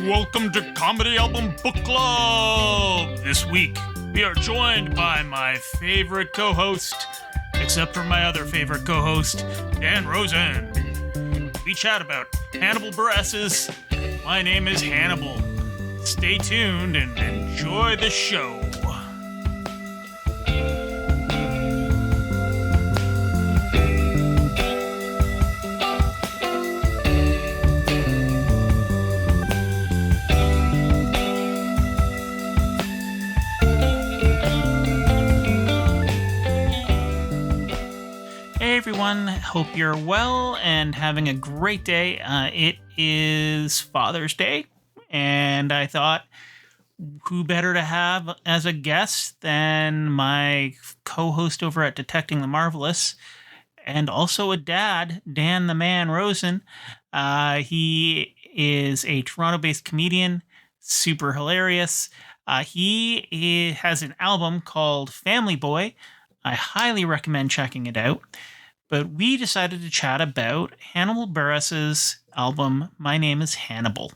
Welcome to Comedy Album Book Club! This week, we are joined by my favorite co-host, except for my other favorite co-host, Dan Rosen. We chat about Hannibal Buress's My Name is Hannibal. Stay tuned and enjoy the show. Everyone, hope you're well and having a great day. It is Father's Day, and I thought, who better to have as a guest than my co-host over at Detecting the Marvelous, and also a dad, Dan the Man Rosen. He is a Toronto-based comedian, super hilarious. He has an album called Family Boy. I highly recommend checking it out. But we decided to chat about Hannibal Buress's album, My Name is Hannibal.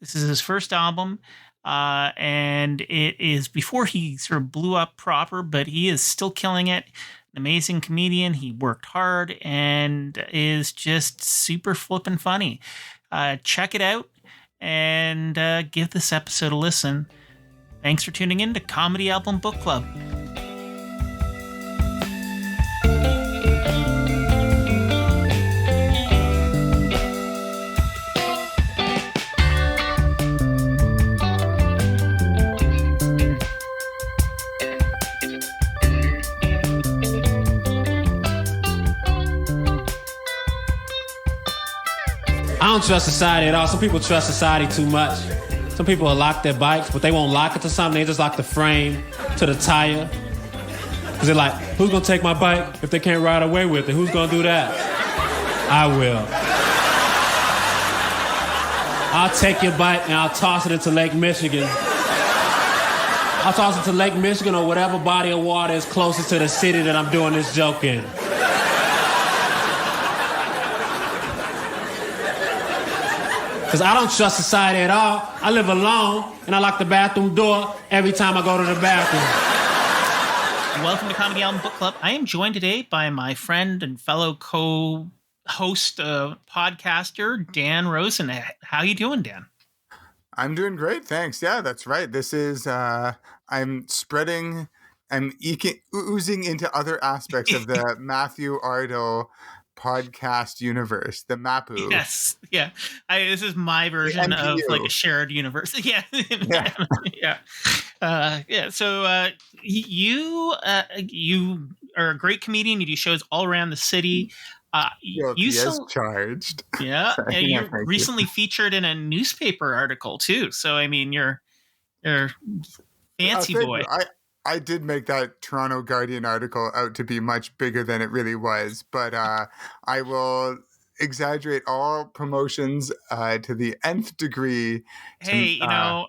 This is his first album, and it is before he sort of blew up proper, but he is still killing it. An amazing comedian. He worked hard and is just super flippin' funny. Check it out and give this episode a listen. Thanks for tuning in to Comedy Album Book Club. I don't trust society at all. Some people trust society too much. Some people will lock their bikes, but they won't lock it to something. They just lock the frame to the tire. Because they're like, who's going to take my bike if they can't ride away with it? Who's going to do that? I will. I'll take your bike and I'll toss it into Lake Michigan. I'll toss it to Lake Michigan or whatever body of water is closest to the city that I'm doing this joke in. Because I don't trust society at all. I live alone, and I lock the bathroom door every time I go to the bathroom. Welcome to Comedy Album Book Club. I am joined today by my friend and fellow co-host, podcaster, Dan Rosen. How you doing, Dan? I'm doing great, thanks. Yeah, that's right. This is, I'm oozing into other aspects of the Matthew Ardle podcast universe, the Mapu. Yes, yeah. This is my version of like a shared universe. Yeah, yeah. So you are a great comedian. You do shows all around the city. Charged. Yeah, and you recently featured in a newspaper article too. So I mean, you're fancy boy. I did make that Toronto Guardian article out to be much bigger than it really was, but I will exaggerate all promotions to the nth degree. Hey, I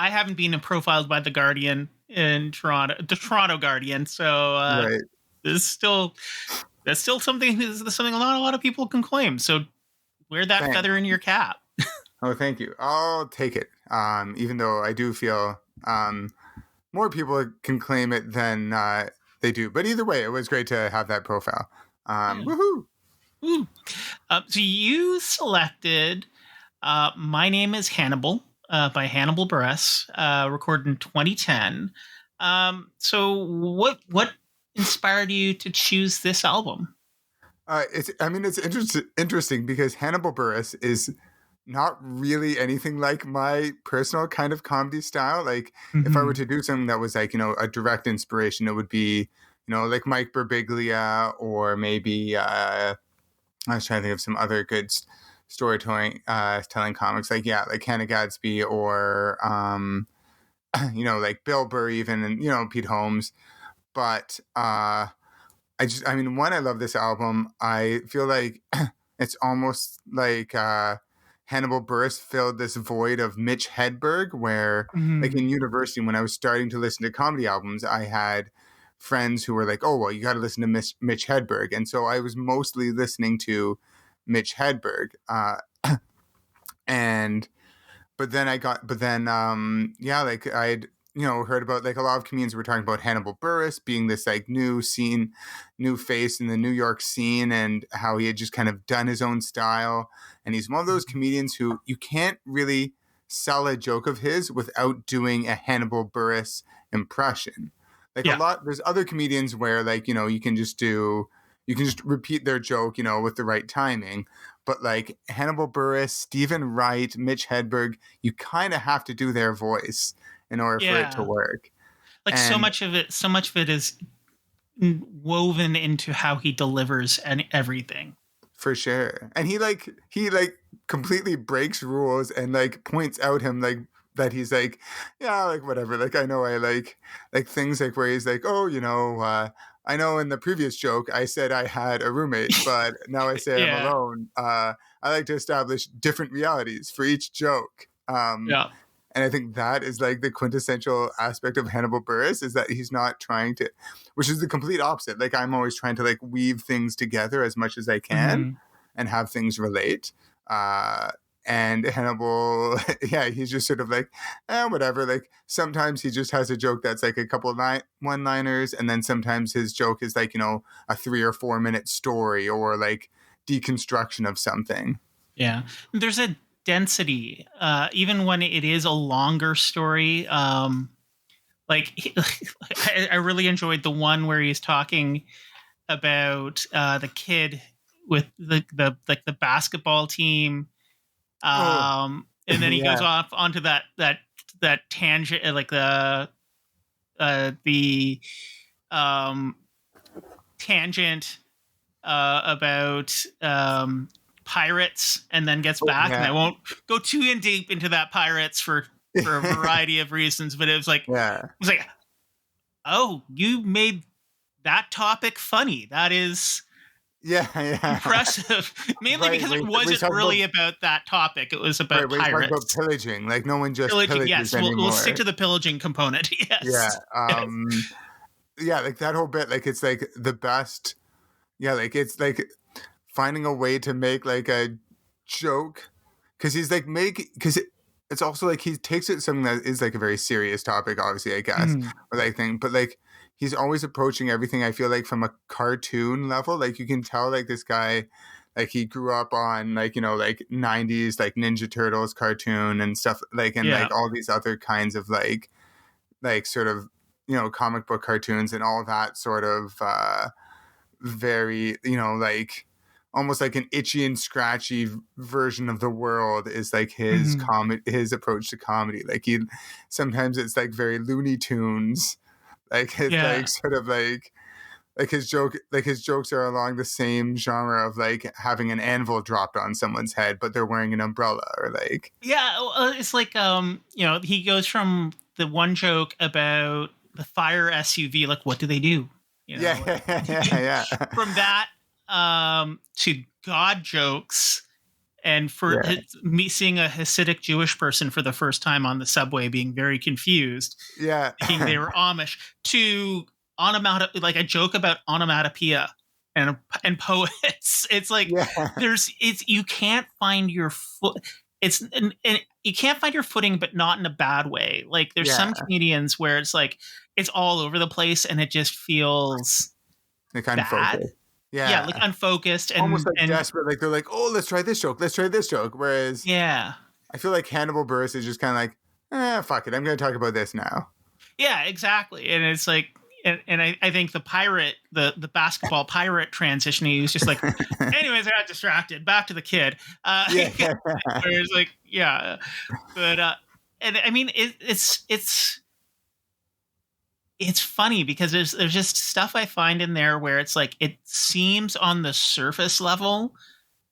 haven't been profiled by the Guardian in Toronto, the Toronto Guardian, so right. That's still something. Something not a lot of people can claim. So wear that feather in your cap. Oh, thank you. I'll take it. Even though I do feel. More people can claim it than they do. But either way, it was great to have that profile. Woohoo! So you selected My Name is Hannibal by Hannibal Buress, recorded in 2010. So what inspired you to choose this album? It's interesting because Hannibal Buress is not really anything like my personal kind of comedy style. Like if I were to do something that was like, a direct inspiration, it would be, like Mike Birbiglia or maybe, I was trying to think of some other good storytelling, telling comics like Hannah Gadsby or, like Bill Burr even, and, Pete Holmes. But, I love this album. I feel like it's almost like, Hannibal Buress filled this void of Mitch Hedberg, where like in university, when I was starting to listen to comedy albums, I had friends who were like, oh, well, you got to listen to Mitch Hedberg. And so I was mostly listening to Mitch Hedberg. But yeah, like I'd heard about like a lot of comedians were talking about Hannibal Buress being this like new face in the New York scene, and how he had just kind of done his own style. And he's one of those comedians who you can't really sell a joke of his without doing a Hannibal Buress impression. Like Yeah. there's other comedians where like, you can just repeat their joke, with the right timing. But like Hannibal Buress, Stephen Wright, Mitch Hedberg, you kind of have to do their voice in order for it to work. Like so much of it is woven into how he delivers and everything. For sure. And he completely breaks rules and like points out him like that he's like, yeah, like whatever. Like I know I like things like where he's like, oh, I know in the previous joke I said I had a roommate, but now I say I'm alone. I like to establish different realities for each joke. And I think that is like the quintessential aspect of Hannibal Buress, is that he's not trying to, which is the complete opposite. Like I'm always trying to like weave things together as much as I can and have things relate. And Hannibal, yeah, he's just sort of like, whatever. Like sometimes he just has a joke that's like a couple of one-liners, and then sometimes his joke is like, a 3 or 4 minute story or like deconstruction of something. Yeah. There's a density, even when it is a longer story. Like I really enjoyed the one where he's talking about the kid with the basketball team. And then he goes off onto that tangent, like the tangent about pirates, and then gets back. And I won't go too in deep into that pirates for a variety of reasons, but it was like, oh, you made that topic funny. That is impressive. Mainly because it wasn't really about that topic. It was about pirates. About pillaging. Like no one just pillages yes, anymore. We'll stick to the pillaging component. Yes. Yeah. Yeah, like that whole bit, like it's like the best. Yeah, like it's like finding a way to make like a joke, because he's like it's also like he takes it something that is like a very serious topic, obviously, I guess, or like thing, but like he's always approaching everything, I feel like, from a cartoon level. Like you can tell like this guy, like he grew up on like, like 90s like Ninja Turtles cartoon and stuff, like, and like all these other kinds of like sort of, comic book cartoons and all that sort of very, like almost like an itchy and scratchy version of the world is like his his approach to comedy. Like sometimes it's like very Looney Tunes, like it's like sort of like his jokes are along the same genre of like having an anvil dropped on someone's head, but they're wearing an umbrella, or like it's like he goes from the one joke about the fire SUV, like what do they do? Yeah. From that to God jokes, and for me seeing a Hasidic Jewish person for the first time on the subway being very confused, thinking they were Amish, to like a joke about onomatopoeia and poets. It's like you can't find your foot. And you can't find your footing, but not in a bad way. Like there's some comedians where it's like it's all over the place and it just feels like unfocused. Like unfocused and almost like desperate. Like they're like, oh, let's try this joke. Whereas I feel like Hannibal Buress is just kind of like, fuck it, I'm going to talk about this now. Yeah, exactly. And it's like, and I think the pirate, the basketball pirate transition, he was just like, anyways, I got distracted. Back to the kid. Where it's like, but and I mean, it's funny because there's just stuff I find in there where it's like it seems on the surface level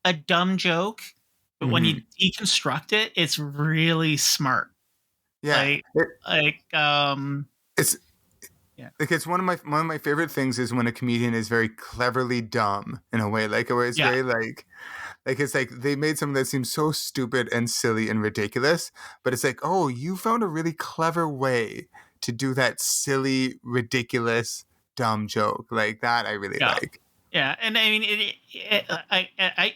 a dumb joke, but when you deconstruct it, it's really smart. Yeah, it's. Yeah. Like it's one of my favorite things is when a comedian is very cleverly dumb in a way, like where it's very like it's like they made something that seems so stupid and silly and ridiculous, but it's like, oh, you found a really clever way to do that silly, ridiculous, dumb joke. Like that I really like. Yeah, and I mean I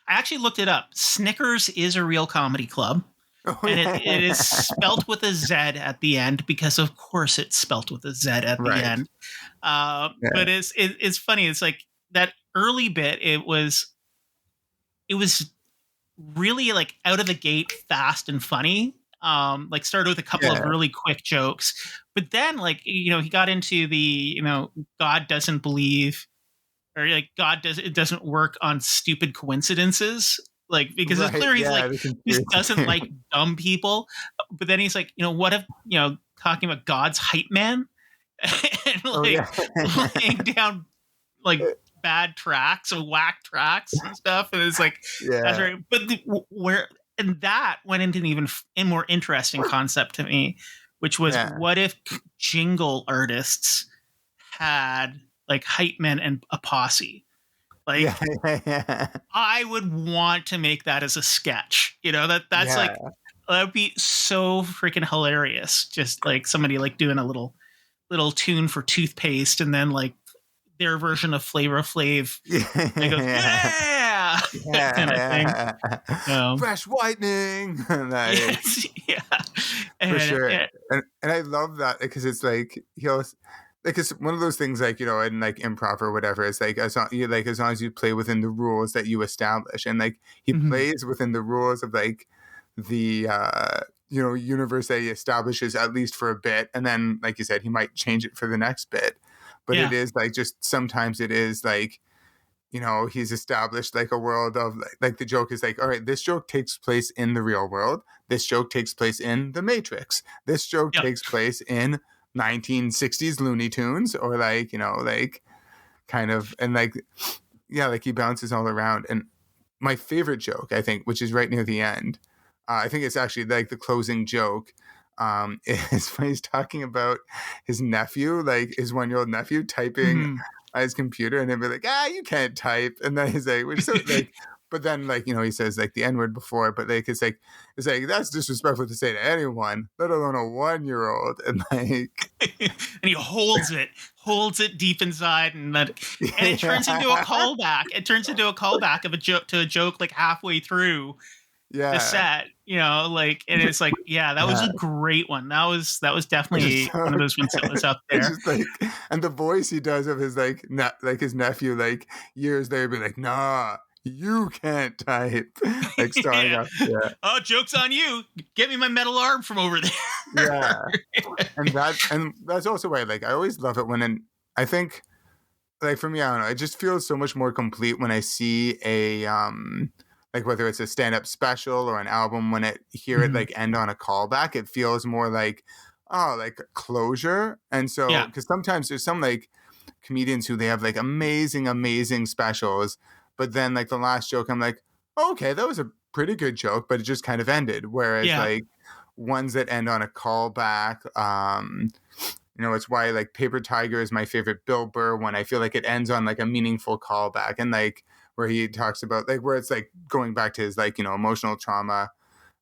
actually looked it up. Snickers is a real comedy club. Oh and yeah. it is spelt with a Z at the end because of course it's spelt with a Z at the Right. end. Yeah. But it's funny. It's like that early bit. It was really like out of the gate fast and funny. Like started with a couple of Yeah. really quick jokes, but then like he got into the God doesn't believe, or like God it doesn't work on stupid coincidences. Like because it's Right. clear he's Yeah. like The he just conspiracy doesn't theory. like dumb people. But then he's like, what if talking about God's hype man and Oh yeah. like laying down like bad tracks or whack tracks and stuff, and it's like that's Yeah. right. But where and that went into an even more interesting concept to me, which was Yeah. what if jingle artists had like hype men and a posse. Yeah. Like Yeah. I would want to make that as a sketch. That's Yeah. like that would be so freaking hilarious. Just like somebody like doing a little tune for toothpaste, and then like their version of Flavor Flav. And it goes, Yeah. yeah, that kind of thing. Yeah. Fresh whitening. Like, Yes, yeah, for sure. and And I love that because it's like he'll like it's one of those things like in like improv or whatever. It's like as long as you play within the rules that you establish, and like he Mhm. plays within the rules of like the universe that he establishes at least for a bit, and then like you said, he might change it for the next bit. But it Yeah, is like just sometimes it is like he's established like a world of like the joke is like, all right, this joke takes place in the real world. This joke takes place in the Matrix. This joke yeah, takes place in 1960s Looney Tunes, or like, like kind of, and like, yeah, like he bounces all around. And my favorite joke, I think, which is right near the end, I think it's actually like the closing joke, is when he's talking about his nephew, like his 1-year-old nephew typing mhm. on his computer, and he'd be like, you can't type. And then he's like, which so like, but then like, he says like the N-word before, but like, it's like, that's disrespectful to say to anyone, let alone a 1-year-old. And like, And he holds it deep inside, and it turns into a callback. It turns into a callback of a joke to a joke like halfway through the yeah, set. Like, and it's like, yeah, that was yeah. a great one. That was It's just definitely so one of those ones that was up it's there. just like, and the voice he does of his like like his nephew, like years later, be like, nah, you can't type, like starting Yeah. off, yeah, Oh, joke's on you. Get me my metal arm from over yeah, there. and that's also why like I always love it I think like for me, I don't know, it just feels so much more complete when I see a like whether it's a stand-up special or an album, when it Mhm. like end on a callback, it feels more like like closure. And so Yeah. because sometimes there's some like comedians who they have like amazing specials, but then like the last joke I'm like, okay, that was a pretty good joke, but it just kind of ended. Whereas Yeah. like ones that end on a callback, it's why like Paper Tiger is my favorite Bill Burr one. I feel like it ends on like a meaningful callback, and like where he talks about like where it's like going back to his like emotional trauma,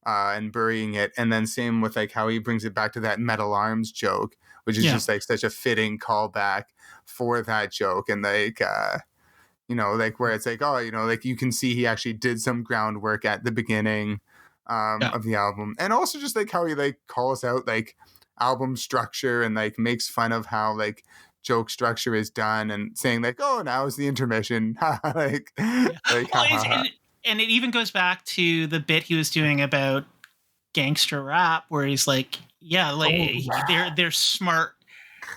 and burying it, and then same with like how he brings it back to that metal arms joke, which is Yeah. just like such a fitting callback for that joke. And like like where it's like, like you can see he actually did some groundwork at the beginning Yeah. of the album, and also just like how he like calls out like album structure and like makes fun of how like joke structure is done, and saying like, oh, now is the intermission. Like Yeah. like Well, ha ha ha. and it even goes back to the bit he was doing about gangster rap, where he's like, yeah, like Oh yeah. they're smart.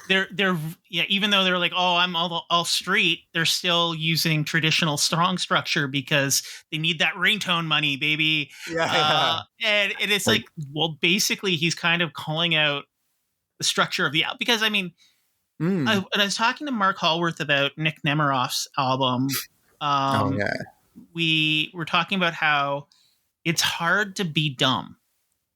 They're yeah, even though they're like, oh, I'm all street, they're still using traditional strong structure because they need that ringtone money, baby. Yeah. And it's Like, like, well, basically, he's kind of calling out the structure of the album because I mean, mm. when I was talking to Mark Hallworth about Nick Nemiroff's album, Oh um, yeah. we were talking about how it's hard to be dumb.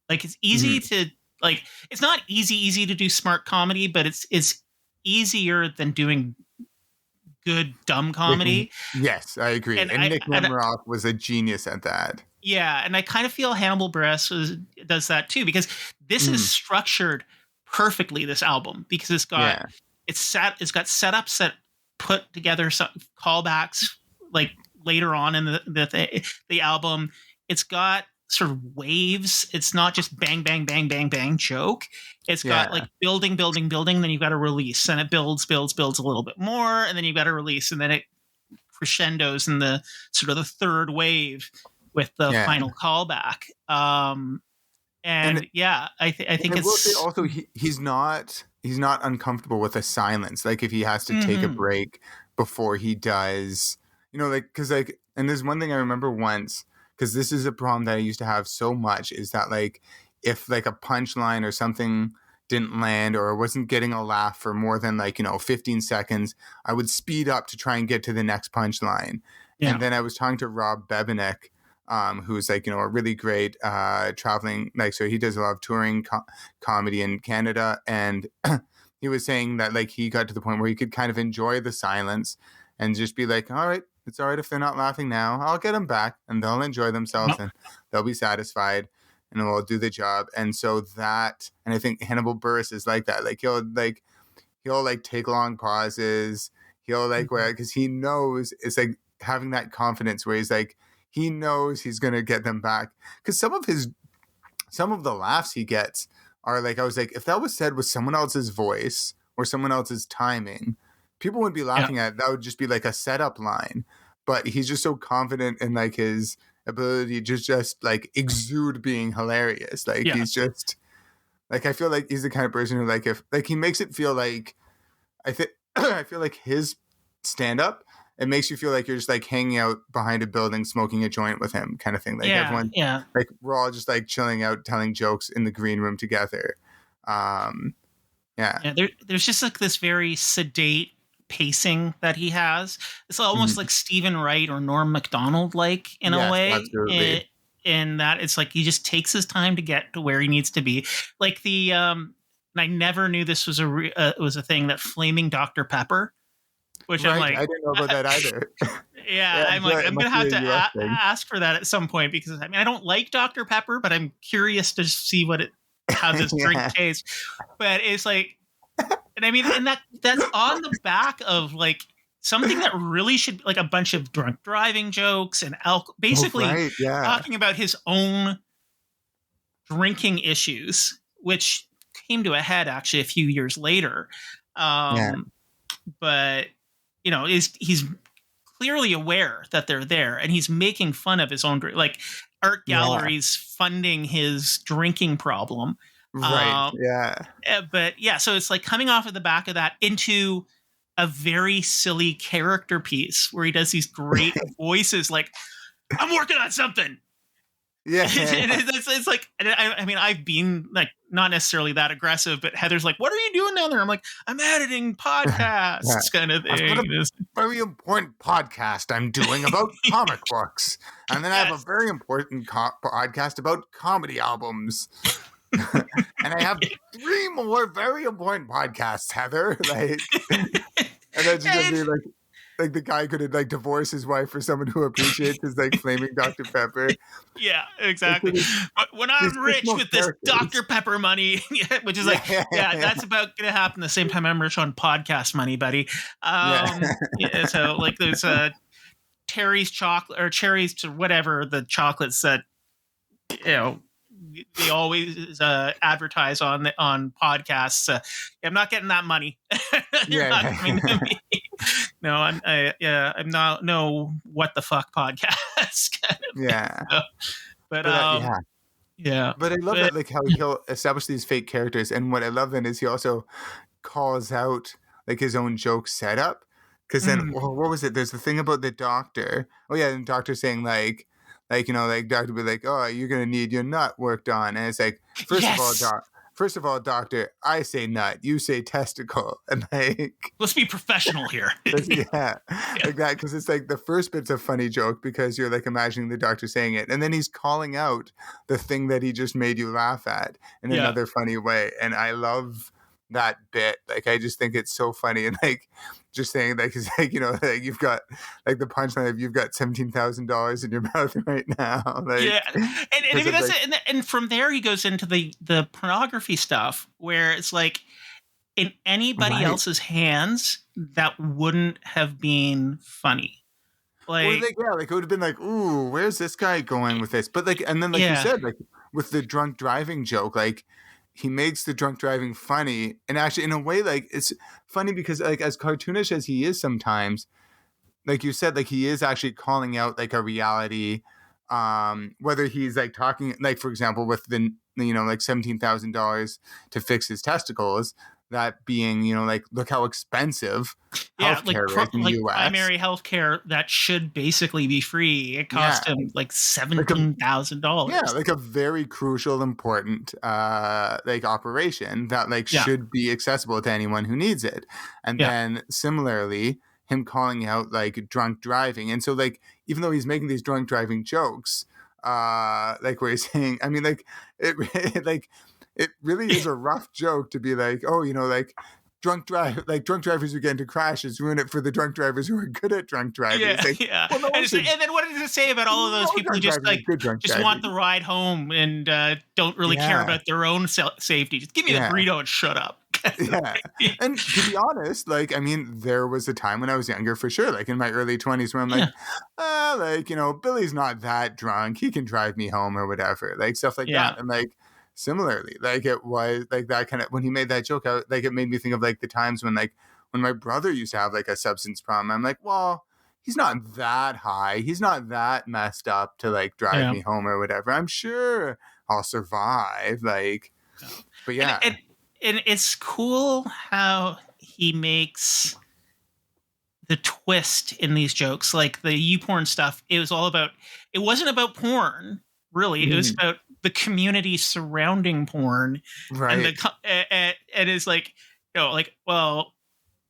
Like it's easy Mhm. to like it's not easy to do smart comedy, but it's easier than doing good dumb Like, comedy. yes, I agree. And And Nick Nemiroff was a genius at that. yeah, and I kind of feel Hannibal Buress does that too because this is Mm. structured perfectly. This album because Yeah. it's got setups that put together some callbacks like later on in the album. It's got sort of waves. It's not just bang, bang, bang, bang, bang joke. It's got like building, building, building. Then you've got a release, and it builds a little bit more, and then you've got a release, and then it crescendos in the sort of the third wave with the final callback. And I think it's. I will say also he's not uncomfortable with a silence. Like if he has to take a break before he does, because and there's one thing I remember once, because this is a problem that I used to have so much, is that like if like a punchline or something didn't land or wasn't getting a laugh for more than 15 seconds, I would speed up to try and get to the next punchline. Yeah. And then I was talking to Rob Bebenek, who's a really great traveling, so he does a lot of touring comedy in Canada, and he was saying that he got to the point where he could kind of enjoy the silence and just be like, all right, it's all right if they're not laughing now, I'll get them back and they'll enjoy themselves and they'll be satisfied and we'll do the job. And so that, and I think Hannibal Buress is like that. He'll take long pauses. He'll because he knows it's having that confidence where he's he knows he's going to get them back. Because some of the laughs he gets are I was if that was said with someone else's voice or someone else's timing, people wouldn't be laughing at it. That would just be a setup line. But he's just so confident in his ability to just exude being hilarious. He's just I feel like he's the kind of person who if he makes it feel I feel like his stand-up, it makes you feel like you're just hanging out behind a building smoking a joint with him kind of thing. Everyone, we're all just chilling out, telling jokes in the green room together. There's just this very sedate pacing that he has. It's almost like Stephen Wright or Norm Macdonald in a way. Absolutely. In that it's he just takes his time to get to where he needs to be. And I never knew this was was a thing, that flaming Dr. Pepper. Which right. I didn't know about that either. I'm going to have to ask for that at some point, because I don't like Dr. Pepper, but I'm curious to see how this drink tastes. But it's and that's on the back of something that really should a bunch of drunk driving jokes and basically talking about his own drinking issues, which came to a head actually a few years later. But he's clearly aware that they're there, and he's making fun of his own art galleries funding his drinking problem. Right. But so it's coming off of the back of that into a very silly character piece where he does these great voices I'm working on something. Yeah. It's I've been not necessarily that aggressive, but Heather's what are you doing down there? I'm I'm editing podcasts kind of thing. I've got a very important podcast I'm doing about comic books. And then I have a very important podcast about comedy albums. And I have 3 more very important podcasts, Heather. And then just gonna be the guy could have divorced his wife for someone who appreciates his flaming Dr. Pepper. Yeah, exactly. But when I'm rich with this Dr. Pepper money, which is that's about gonna happen the same time I'm rich on podcast money, buddy. So there's Terry's chocolate or cherries to whatever the chocolates that they always advertise on podcasts. I'm not getting that money. You're not coming to me. No, I'm not. No, what the fuck podcast. But I love that how he'll establish these fake characters, and what I love then is he also calls out his own joke setup, because then what was it? There's the thing about the doctor. Oh yeah, and the doctor saying doctor be oh, you're gonna need your nut worked on, and it's First of all, doctor, I say nut, you say testicle, and let's be professional here. That, because it's the first bit's a funny joke because you're imagining the doctor saying it, and then he's calling out the thing that he just made you laugh at in another funny way, and I love that bit. I just think it's so funny, and just saying it's you've got the punchline of you've got $17,000 in your mouth right now. And that's it. And from there he goes into the pornography stuff where it's in anybody else's hands that wouldn't have been funny. Or Like, like, yeah, like it would have been like, ooh, where's this guy going with this? But like, and then like you yeah, said, like with the drunk driving joke, like he makes the drunk driving funny, and actually in a way, like it's funny because like as cartoonish as he is sometimes, like you said, like he is actually calling out like a reality. Whether he's like talking, like for example, with the like $17,000 to fix his testicles, that being like look how expensive yeah, like healthcare is in the U.S. primary healthcare that should basically be free. It Yeah, cost him like like a $17,000. like a very crucial, important like operation that like Yeah, should be accessible to anyone who needs it. And yeah, then similarly, him calling out like drunk driving. And so like even though he's making these drunk driving jokes, like where he's saying, I mean, like like it really is a rough joke to be like, oh, like drunk drivers who get into crashes ruin it for the drunk drivers who are good at drunk driving. yeah, It's like, yeah. well, no one should. And then what does it say about all of those No people who drunk just driving is good drunk just want driving. the ride home and don't really care Yeah. about their own safety? Just give me the Yeah. burrito and shut up. Yeah. And to be honest, like, I mean, there was a time when I was younger for sure, like in my early 20s where I'm like, like, Billy's not that drunk. He can drive me home or whatever, like stuff like Yeah. that. And like, similarly, like it was like that kind of, when he made that joke out, like it made me think of like the times when my brother used to have like a substance problem. I'm like, well, he's not that high. He's not that messed up to like drive me home or whatever. I'm sure I'll survive. Like, but yeah. And it's cool how he makes the twist in these jokes, like the YouPorn stuff. It wasn't about porn, really. It was about the community surrounding porn, right? And it's like, like, well,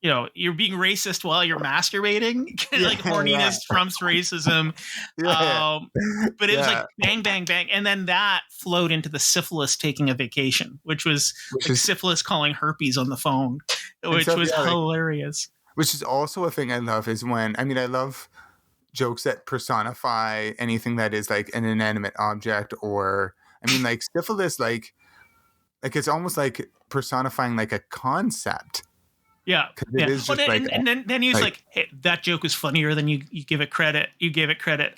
you're being racist while you're masturbating. Like horniness trumps racism. But it was like bang, bang, bang. And then that flowed into the syphilis taking a vacation, which is syphilis calling herpes on the phone, which was hilarious. Which is also a thing I love is when, I mean, I love jokes that personify anything that is like an inanimate object, or, I mean, like syphilis, like it's almost like personifying like a concept. Yeah. It is just and then he was like, hey, that joke was funnier than you give it credit. You gave it credit.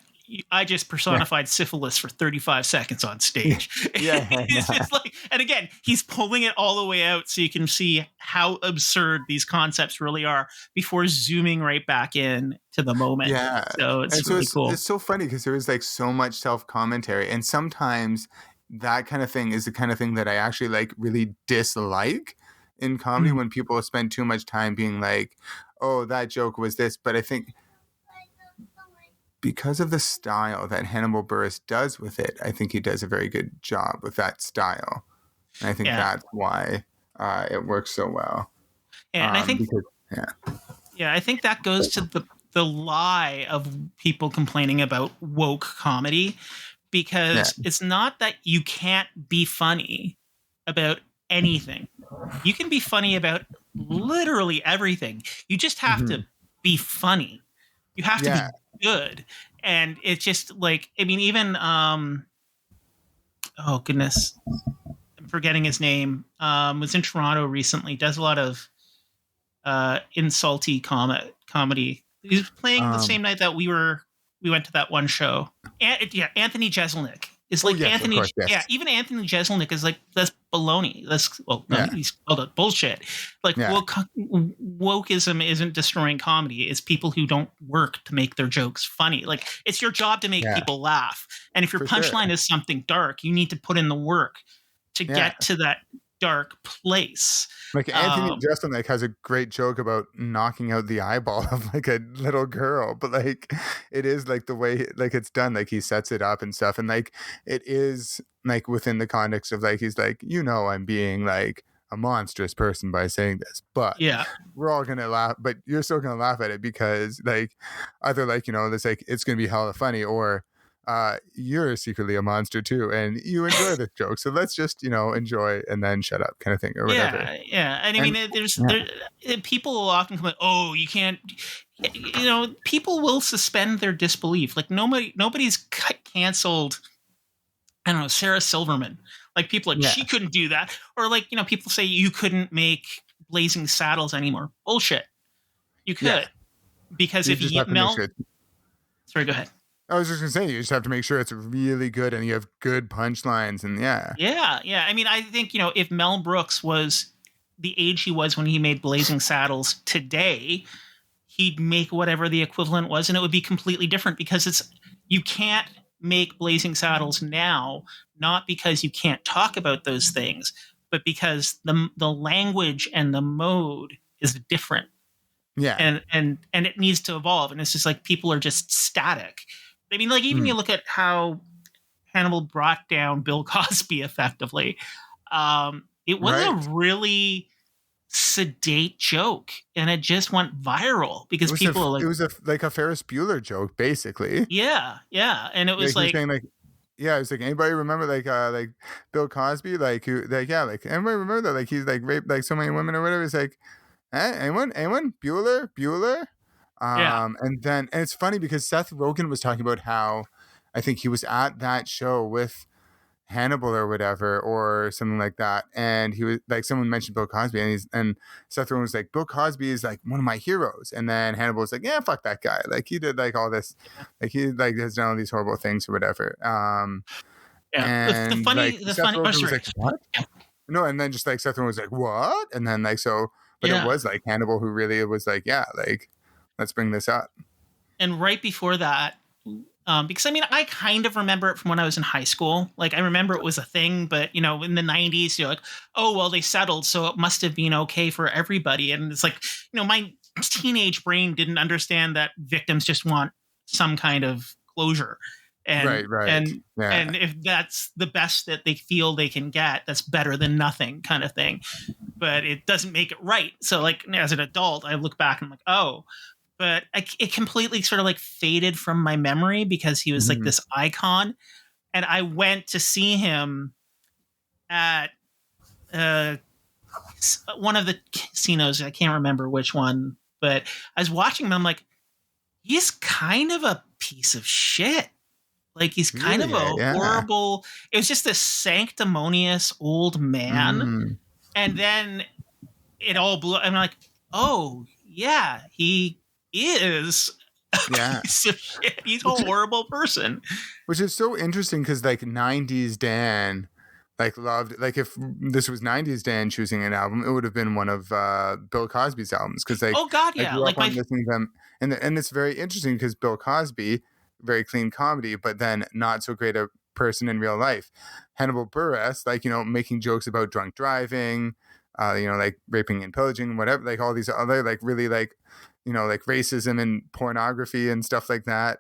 I just personified syphilis for 35 seconds on stage. It's just like, and again, he's pulling it all the way out so you can see how absurd these concepts really are before zooming right back in to the moment. Yeah. So it's really cool. It's so funny because there is like so much self-commentary, and sometimes that kind of thing is the kind of thing that I actually like really dislike in comedy, when people spend too much time being like, oh, that joke was this. But I think because of the style that Hannibal Buress does with it, I think he does a very good job with that style. And I think that's why it works so well. And I think, I think that goes to the lie of people complaining about woke comedy, because it's not that you can't be funny about anything. You can be funny about literally everything. You just have to be funny. You have to be good. And it's just like, I mean, even oh goodness, I'm forgetting his name. Was in Toronto recently. Does a lot of insulty comedy. He was playing the same night that we went to that one show. Anthony Jeselnik. It's like Anthony, course, even Anthony Jeselnik is like, that's baloney. He's called it bullshit. Like wokeism isn't destroying comedy. It's people who don't work to make their jokes funny. Like it's your job to make people laugh. And if your punchline is something dark, you need to put in the work to get to that dark place. Like Anthony Jeselnik has a great joke about knocking out the eyeball of like a little girl, but like it is like the way like it's done, like he sets it up and stuff, and like it is like within the context of like he's like, I'm being like a monstrous person by saying this, but we're all gonna laugh, but you're still gonna laugh at it because like either like it's like it's gonna be hella funny, or you're secretly a monster too, and you enjoy this joke, so let's just enjoy and then shut up, kind of thing, or whatever. And I mean, there's people will often come like, oh, you can't. People will suspend their disbelief. Like nobody's canceled. I don't know, Sarah Silverman. Like people like she couldn't do that, or like people say you couldn't make Blazing Saddles anymore. Bullshit. You could, because if you melt. Sorry, go ahead. I was just gonna say, you just have to make sure it's really good and you have good punchlines, and yeah. Yeah. I mean, I think, if Mel Brooks was the age he was when he made Blazing Saddles today, he'd make whatever the equivalent was, and it would be completely different because you can't make Blazing Saddles now, not because you can't talk about those things, but because the language and the mode is different. Yeah. And it needs to evolve, and it's just like people are just static. I mean, like, even you look at how Hannibal brought down Bill Cosby effectively. It was a really sedate joke, and it just went viral because people are like, it was like a Ferris Bueller joke, basically. yeah, and it was like saying, like, yeah, it's like, anybody remember like Bill Cosby, like, who, like, yeah, like, anybody remember that, like, he's like raped like so many women or whatever. It's like, anyone Bueller. And it's funny because Seth Rogen was talking about how I think he was at that show with Hannibal or whatever or something like that, and he was like, someone mentioned Bill Cosby, and Seth Rogen was like, Bill Cosby is like one of my heroes, and then Hannibal was like, yeah, fuck that guy, like, he did like all this, like, he like has done all these horrible things or whatever. And the funny Seth Rogen was like, what? No, and then just like Seth Rogen was like, what? And then like, so, but it was like Hannibal who really was like, yeah, like, let's bring this up. And right before that, because I mean, I kind of remember it from when I was in high school. Like, I remember it was a thing, but in the 90s, you're like, oh, well, they settled, so it must have been okay for everybody. And it's like, my teenage brain didn't understand that victims just want some kind of closure. And, right. And if that's the best that they feel they can get, that's better than nothing, kind of thing. But it doesn't make it right. So, like, as an adult, I look back and I'm like, oh. But it completely sort of like faded from my memory because he was like this icon. And I went to see him at one of the casinos. I can't remember which one, but I was watching him. I'm like, he's kind of a piece of shit. Like, he's kind of a horrible. It was just this sanctimonious old man. And then it all blew. I'm like, oh yeah, he is a piece of shit. He's a horrible person. Which is so interesting because, like, 90s Dan, like, loved, like, if this was 90s Dan choosing an album, it would have been one of Bill Cosby's albums. Because, like, oh god, yeah, like, listening to them, and it's very interesting because Bill Cosby, very clean comedy, but then not so great a person in real life. Hannibal Buress, like, making jokes about drunk driving, like raping and pillaging, whatever, like all these other, like, really, like, like racism and pornography and stuff like that.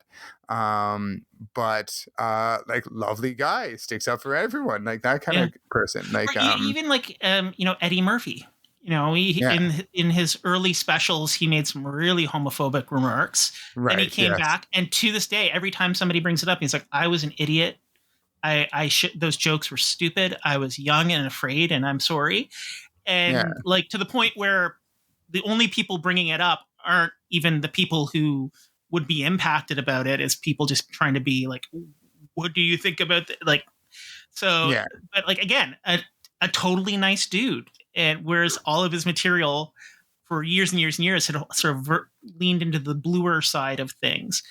But like, lovely guy, sticks up for everyone, like that kind of person. Like, even like, Eddie Murphy, in his early specials, he made some really homophobic remarks. Right. And he came back, and to this day, every time somebody brings it up, he's like, I was an idiot. Those jokes were stupid. I was young and afraid, and I'm sorry. And like, to the point where the only people bringing it up aren't even the people who would be impacted about it, as people just trying to be like, what do you think about that? Like, so, but like, again, a totally nice dude. And whereas all of his material for years and years and years had sort of leaned into the bluer side of things.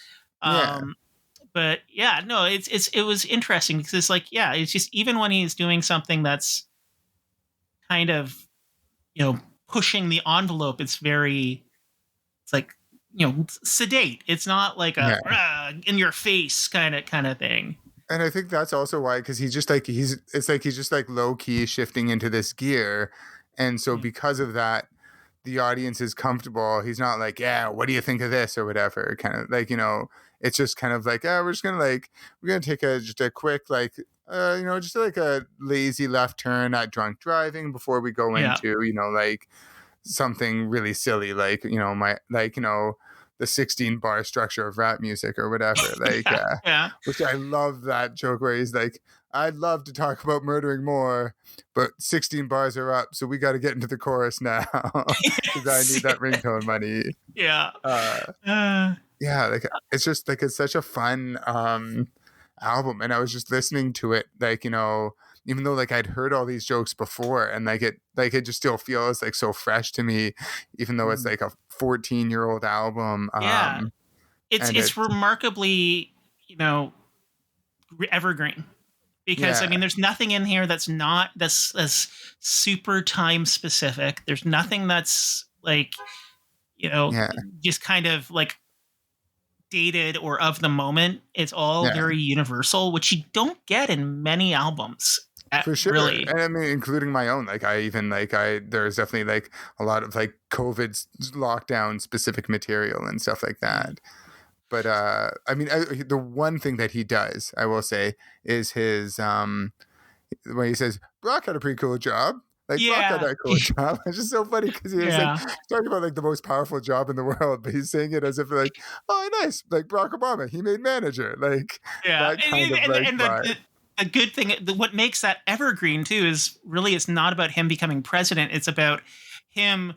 But yeah, no, it was interesting because it's like, it's just, even when he's doing something that's kind of, pushing the envelope, it's like, sedate. It's not like a in your face kind of thing. And I think that's also why, because he's just like, he's just like low key shifting into this gear. And so because of that, the audience is comfortable. He's not like, what do you think of this or whatever, kind of like, it's just kind of like, we're gonna take just a quick, like, just like a lazy left turn at drunk driving before we go into, like, something really silly, like, the 16 bar structure of rap music or whatever. Like, which I love that joke where he's like, I'd love to talk about murdering more, but 16 bars are up, so we got to get into the chorus now because I need that ringtone money. Like, it's just like, it's such a fun album, and I was just listening to it, like, even though, like, I'd heard all these jokes before, and like it just still feels like so fresh to me, even though it's like a 14-year-old album. And it's remarkably, evergreen. Because I yeah, mean, there's nothing in here that's super time specific. There's nothing that's like, yeah, just kind of like dated or of the moment. It's all yeah. very universal, which you don't get in many albums. For sure. Really. And I mean, including my own, like there's definitely like a lot of like COVID lockdown specific material and stuff like that. But I mean, the one thing that he does, I will say, is his when he says Brock had a pretty cool job. Like Brock had Yeah. that cool job. It's just so funny because he was like Yeah. talking about like the most powerful job in the world, but he's saying it as if like, oh, nice, like Barack Obama, he made manager, like Yeah. that kind of like And vibe. the good thing, what makes that evergreen too, is really it's not about him becoming president. It's about him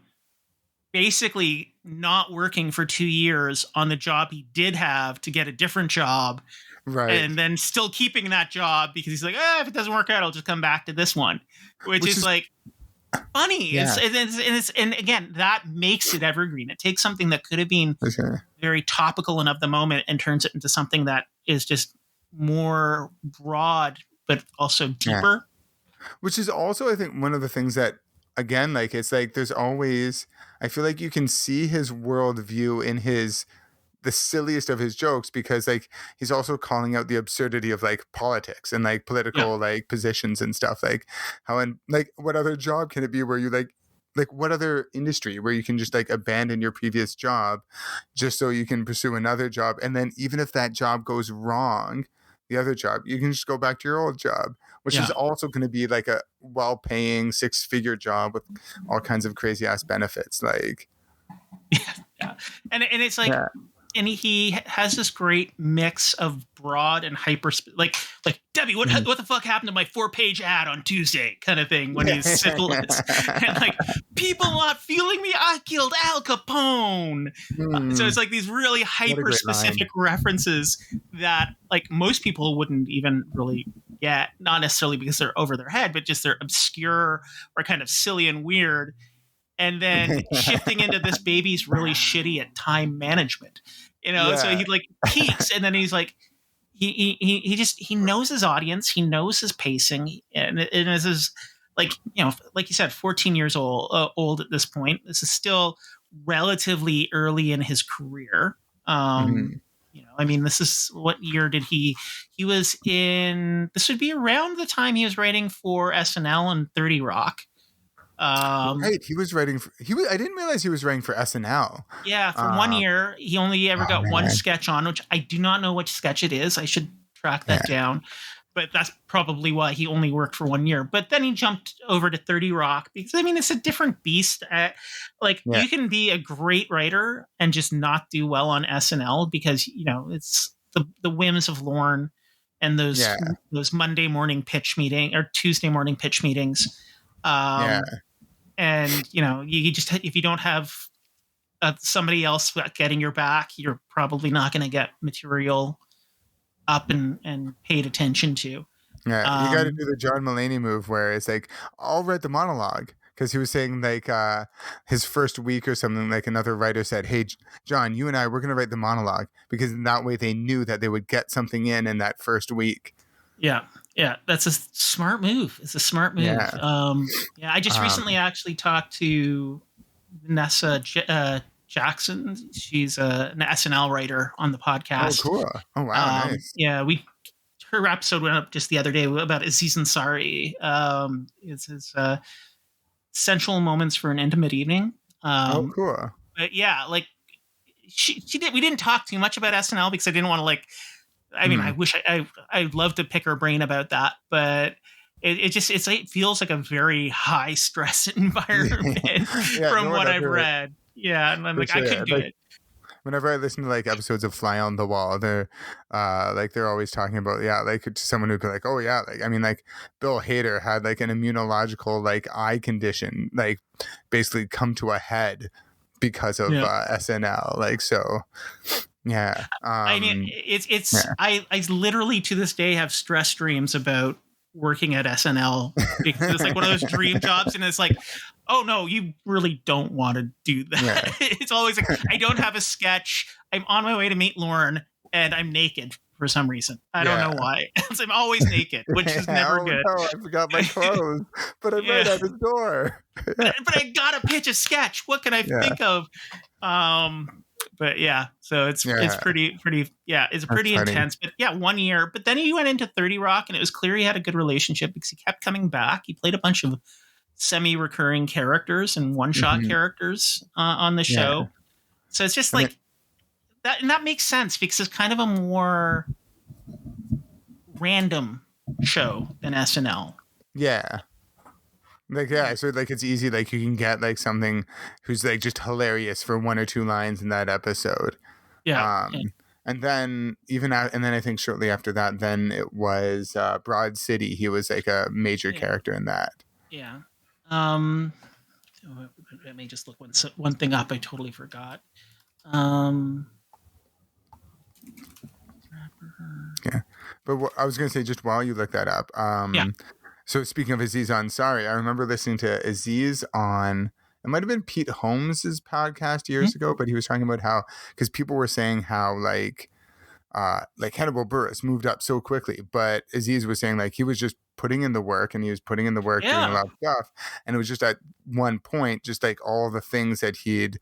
basically not working for 2 years on the job he did have to get a different job, Right. and then still keeping that job because he's like, if it doesn't work out, I'll just come back to this one, which is like funny. Yeah. And again, that makes it evergreen. It takes something that could have been Okay. very topical and of the moment and turns it into something that is just more broad, but also deeper. Which is also, I think, one of the things that, again, like it's like there's always, I feel like you can see his worldview in the silliest of his jokes, because like he's also calling out the absurdity of like politics and like political like positions and stuff, like how, and like what other job can it be where you like what other industry where you can just like abandon your previous job just so you can pursue another job, and then even if that job goes wrong, the other job, you can just go back to your old job, which is also going to be like a well-paying 6-figure job with all kinds of crazy ass benefits, like And it's like, and he has this great mix of broad and hyper, like Debbie, what the fuck happened to my 4-page ad on Tuesday kind of thing, when he's syphilis and like, people not feeling me, I killed Al Capone. So it's like these really hyper specific references that like most people wouldn't even really get, not necessarily because they're over their head, but just they're obscure or kind of silly and weird. And then shifting into this baby's really shitty at time management, so he like peaks, and then he's like, he knows his audience, he knows his pacing, and this is like, like you said, 14 years old at this point. This is still relatively early in his career. I mean, this is, what year did he was in, this would be around the time he was writing for SNL and 30 Rock. Right, he was writing for, I didn't realize he was writing for SNL. Yeah, for 1 year. He only ever got one sketch on, which I do not know which sketch it is. I should track that down. But that's probably why he only worked for 1 year. But then he jumped over to 30 Rock, because I mean, it's a different beast. You can be a great writer and just not do well on SNL, because it's the whims of Lorne and those Monday morning pitch meeting or Tuesday morning pitch meetings. And you just, if you don't have somebody else getting your back, you're probably not going to get material up and paid attention to. Yeah, you got to do the John Mulaney move where it's like, I'll write the monologue, because he was saying like his first week or something, like another writer said, hey John, you and I, we're going to write the monologue, because in that way they knew that they would get something in that first week. Yeah, that's a smart move. It's a smart move. I just recently actually talked to Vanessa Jackson. She's an SNL writer on the podcast. Oh, cool. Oh, wow, nice. Yeah, her episode went up just the other day about Aziz Ansari. It's his Essential Moments for an Intimate Evening. Cool. But yeah, like she did. We didn't talk too much about SNL because I didn't want to like. I mean, I wish I'd love to pick her brain about that, but it feels like a very high stress environment from what I've read. Yeah, and I'm like, I couldn't do it. Whenever I listen to like episodes of Fly on the Wall, they're always talking about like someone who'd be like, oh yeah, like I mean like Bill Hader had like an immunological like eye condition like basically come to a head because of SNL, like so. Yeah. I mean, I literally to this day have stress dreams about working at SNL because it's like one of those dream jobs, and it's like, oh no, you really don't want to do that. Yeah. It's always like, I don't have a sketch. I'm on my way to meet Lauren, and I'm naked for some reason. I don't know why. I'm always naked, which is never good. No, I forgot my clothes, but I'm right at the door. but I gotta pitch a sketch. What can I think of? But yeah, so it's pretty it's pretty intense. But yeah, 1 year. But then he went into 30 Rock, and it was clear he had a good relationship because he kept coming back. He played a bunch of semi-recurring characters and one-shot characters on the show. So it's just like that, and that makes sense because it's kind of a more random show than SNL. Yeah. Like, yeah, so like it's easy, like you can get like something who's like just hilarious for 1 or 2 lines in that episode. And then and then I think shortly after that, then it was Broad City. He was like a major character in that. Yeah. Let me just look one thing up. I totally forgot. Yeah, but I was gonna say, just while you look that up, so speaking of Aziz Ansari, I remember listening to Aziz on, it might have been Pete Holmes's podcast years ago, but he was talking about how, because people were saying how like Hannibal Buress moved up so quickly, but Aziz was saying like he was just putting in the work, and he was putting in the work, doing a lot of stuff, and it was just at one point, just like all the things that he'd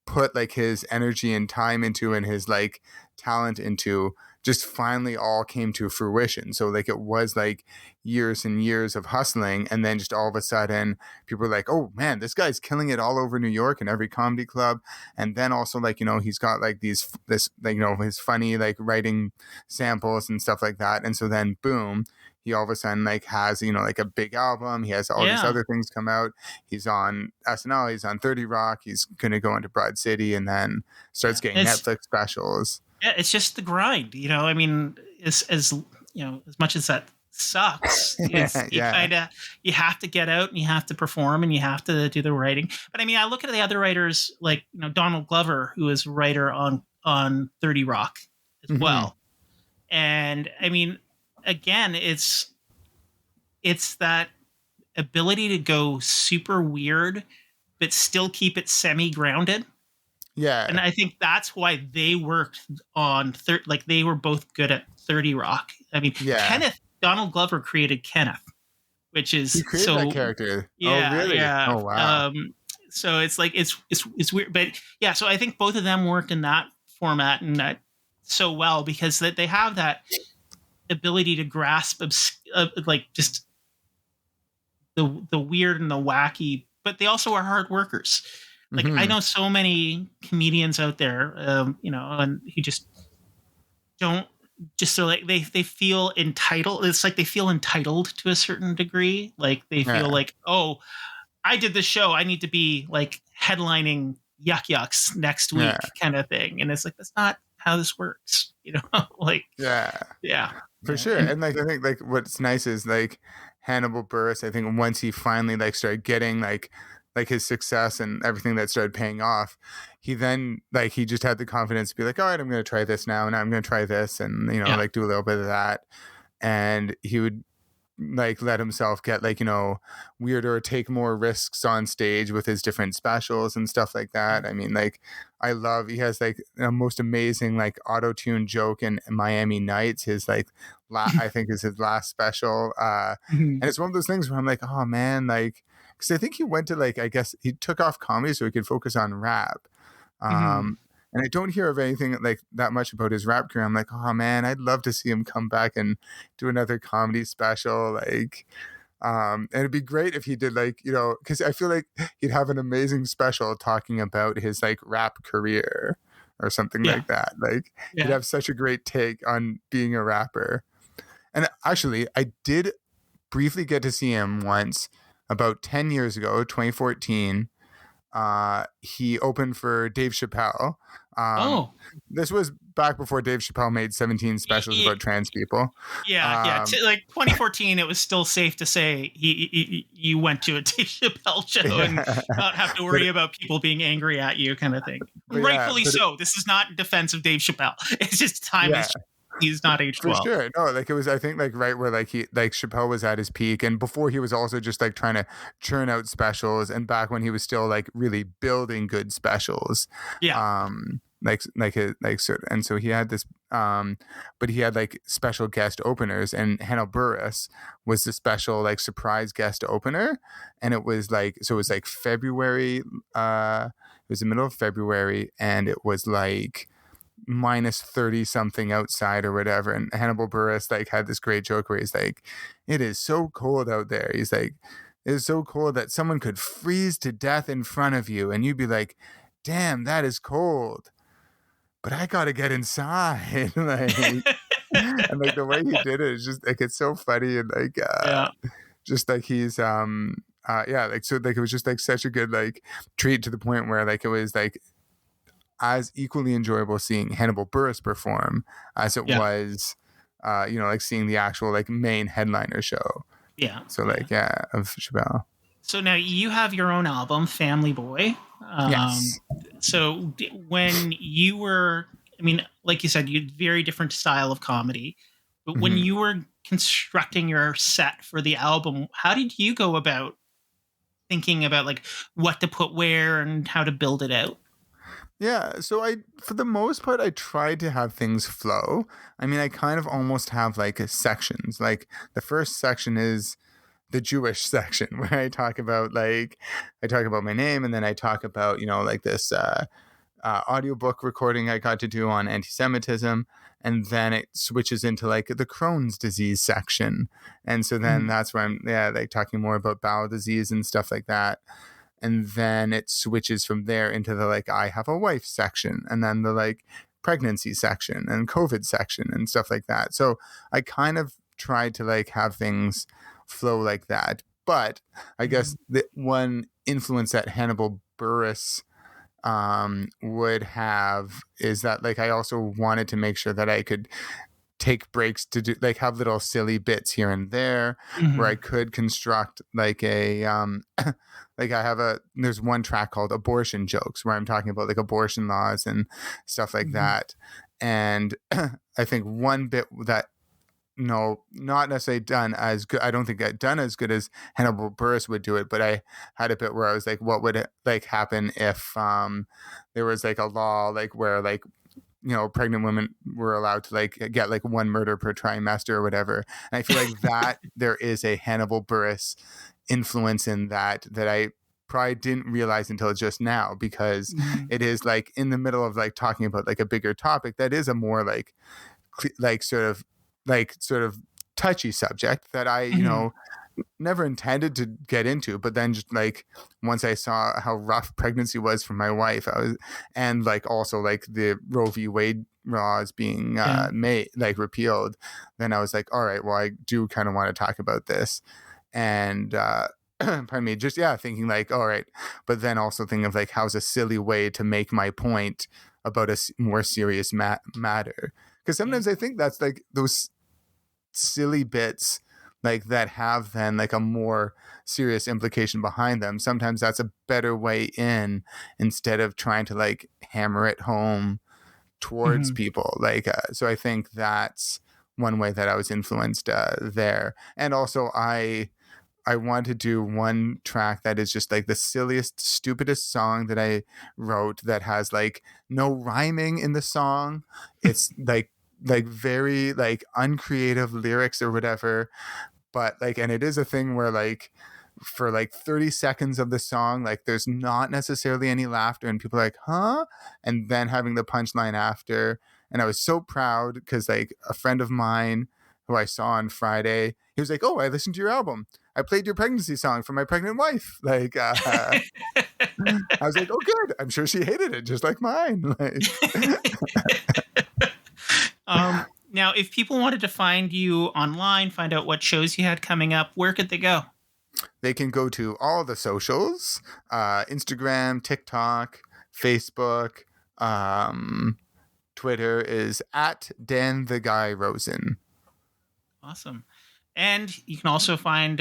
put like his energy and time into and his like talent into just finally all came to fruition. So like it was like years and years of hustling, and then just all of a sudden people were like, oh man, this guy's killing it all over New York in every comedy club. And then also like, you know, he's got like this like, you know, his funny like writing samples and stuff like that. And so then boom, he all of a sudden like has, you know, like a big album. He has all these other things come out. He's on SNL, he's on 30 Rock, he's gonna go into Broad City, and then starts getting Netflix specials. Yeah, it's just the grind, you know. I mean, as you know, as much as that sucks, you have to get out and you have to perform and you have to do the writing. But I mean, I look at the other writers like, you know, Donald Glover, who is a writer on 30 Rock as well. And I mean, again, it's that ability to go super weird but still keep it semi-grounded. Yeah. And I think that's why they worked on like they were both good at 30 Rock. I mean, Donald Glover created Kenneth, which is he created that character. Yeah, oh, really? Yeah. Oh, wow. So it's like it's weird, but yeah. So I think both of them worked in that format and that so well because that they have that ability to grasp like just the weird and the wacky, but they also are hard workers. Like I know so many comedians out there, you know, and who just don't so like they feel entitled. It's like they feel entitled to a certain degree. Like they feel like, oh, I did this show, I need to be like headlining Yuck Yucks next week, kind of thing. And it's like that's not how this works, you know. Like for sure. And like I think like what's nice is like Hannibal Buress. I think once he finally like started getting like his success and everything that started paying off, he then like he just had the confidence to be like, all right, I'm going to try this now, and I'm going to try this, and you know like do a little bit of that, and he would like let himself get like, you know, weirder, take more risks on stage with his different specials and stuff like that. I mean, like I love he has like the most amazing like auto-tune joke in Miami Nights, his like I think is his last special, and it's one of those things where I'm like, oh man, like because I think he went to like, I guess he took off comedy so he could focus on rap. And I don't hear of anything like that much about his rap career. I'm like, oh man, I'd love to see him come back and do another comedy special. Like, and it'd be great if he did like, you know, because I feel like he'd have an amazing special talking about his like rap career or something like that. Like he'd have such a great take on being a rapper. And actually, I did briefly get to see him once about 10 years ago, 2014. He opened for Dave Chappelle. This was back before Dave Chappelle made 17 specials about trans people. Like 2014, it was still safe to say you went to a Dave Chappelle show and not have to worry about people being angry at you, kind of thing. Rightfully so. This is not in defense of Dave Chappelle. It's just time. he's not aged For well. sure. No, like it was, I think, like right where like Chappelle was at his peak, and before he was also just like trying to churn out specials, and back when he was still like really building good specials. Yeah. And so he had this, but he had like special guest openers, and Hannibal Buress was the special like surprise guest opener, and it was like, so it was like February, it was the middle of February, and it was like minus 30 something outside or whatever, and Hannibal Buress like had this great joke where he's like, it is so cold out there, he's like, it is so cold that someone could freeze to death in front of you and you'd be like, damn, that is cold, but I gotta get inside. Like, and like the way he did it is just like, it's so funny, and like Yeah. just like he's yeah, like, so like it was just like such a good like treat, to the point where like it was like as equally enjoyable seeing Hannibal Buress perform as it Yeah. was, like seeing the actual like main headliner show. Yeah. So like, yeah, of Chappelle. So now you have your own album, Family Boy. Yes. So when you were, I mean, like you said, you had very different style of comedy. But when Mhm. you were constructing your set for the album, how did you go about thinking about like what to put where and how to build it out? Yeah, so for the most part, I tried to have things flow. I mean, I kind of almost have like sections. Like the first section is the Jewish section, where I talk about my name, and then I talk about, like this audiobook recording I got to do on anti-Semitism, and then it switches into like the Crohn's disease section, and so then that's where I'm like talking more about bowel disease and stuff like that. And then it switches from there into the like I have a wife section, and then the like pregnancy section and COVID section and stuff like that. So I kind of tried to like have things flow like that. But I guess the one influence that Hannibal Buress would have is that like I also wanted to make sure that I could take breaks to do like have little silly bits here and there where I could construct like a like there's one track called Abortion Jokes, where I'm talking about like abortion laws and stuff like that. And I think one bit that not necessarily done as good, I don't think I done as good as Hannibal Buress would do it, but I had a bit where I was like, what would it like happen if there was like a law like where like pregnant women were allowed to like get like one murder per trimester or whatever. And I feel like that there is a Hannibal Buress influence in that I probably didn't realize until just now, because it is like in the middle of like talking about like a bigger topic that is a more like sort of touchy subject that I never intended to get into, but then just like once I saw how rough pregnancy was for my wife, and like also like the Roe v. Wade laws being made like repealed, then I was like, all right, well, I do kind of want to talk about this. And pardon me, just thinking like, all right, but then also thinking of like how's a silly way to make my point about a more serious matter, because sometimes I think that's like those silly bits like that have then like a more serious implication behind them. Sometimes that's a better way in, instead of trying to like hammer it home towards people. Like, so I think that's one way that I was influenced there. And also I want to do one track that is just like the silliest, stupidest song that I wrote that has like no rhyming in the song. It's like very like uncreative lyrics or whatever, but like, and it is a thing where like for like 30 seconds of the song, like there's not necessarily any laughter and people are like, huh? And then having the punchline after. And I was so proud because like a friend of mine who I saw on Friday, he was like, oh, I listened to your album. I played your pregnancy song for my pregnant wife. Like, I was like, oh, good. I'm sure she hated it just like mine. Like, now, if people wanted to find you online, find out what shows you had coming up, where could they go? They can go to all the socials, Instagram, TikTok, Facebook, Twitter is at Dan the Guy Rosen. Awesome. And you can also find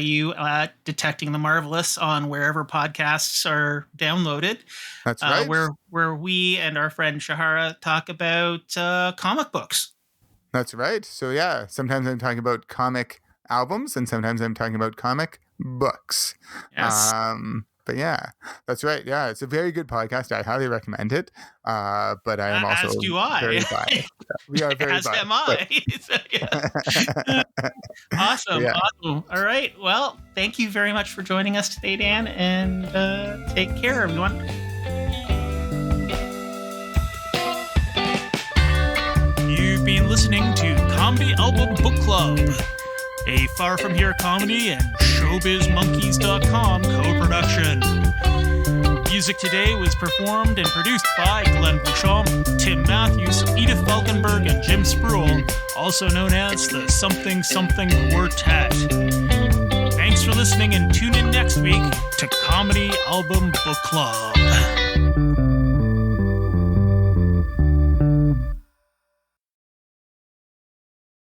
you at Detecting the Marvelous on wherever podcasts are downloaded. That's right. Where we and our friend Shahara talk about comic books. That's right. So yeah, sometimes I'm talking about comic albums and sometimes I'm talking about comic books. Yes. But yeah, that's right. Yeah, it's a very good podcast. I highly recommend it. But I am also As do I. very biased. We are very As biased. am I. So, yeah. Awesome. Yeah. Awesome. All right. Well, thank you very much for joining us today, Dan, and take care, everyone. You've been listening to Comedy Album Book Club, a Far From Here comedy and ShowbizMonkeys.com co-production. Music today was performed and produced by Glenn Bouchon, Tim Matthews, Edith Falkenberg, and Jim Spruill, also known as the Something Something Quartet. Thanks for listening and tune in next week to Comedy Album Book Club.